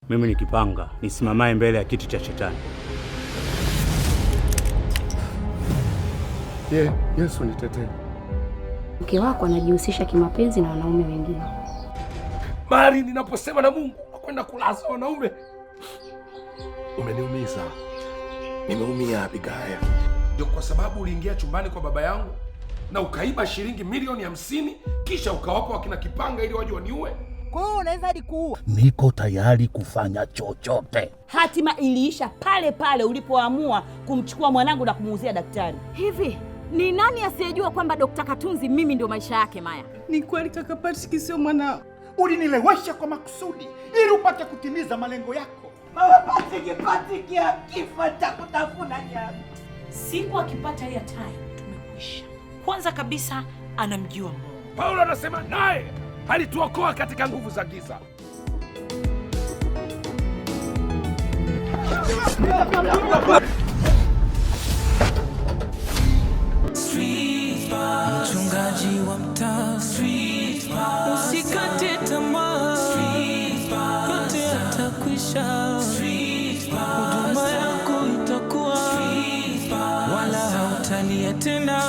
Mimi nikipanga nisimamae mbele ya kiti cha shetani. Yesu nitetee. Mke wako anajihusisha kimapenzi na wanaume wengine. Mari, ninaposema na Mungu nakwenda kulaza wanaume. Umeniumiza. Nimeumia Abigail. Ndio kwa sababu uliingia chumbani kwa baba yangu na ukaiba shilingi milioni 50 kisha ukawapa wakina Kipanga ili waje waniue. Kwa hiyo unaweza hadi kuua. Niko tayari kufanya chochote. Hatima iliisha pale pale ulipoamua kumchukua mwanangu na kumuuzia daktari. Hivi ni nani asiyejua kwamba Dr. Katunzi mimi ndio maisha yake Maya? Ni kweli kaka Patrick sio mwanao. Ulinilewesha kwa makusudi ili upate kutimiza malengo yako. Mama Patrick ya kifa cha kutafuna nyama. Siku akipata hiyo time tumekwisha. Kwanza kabisa anamjua Mungu. Paulo anasema naye alituokoa katika nguvu za giza. Mchungaji wa mtaa, usikate tamaa, yote yatakwisha, huduma yako itakuwa, wala hautalia tena.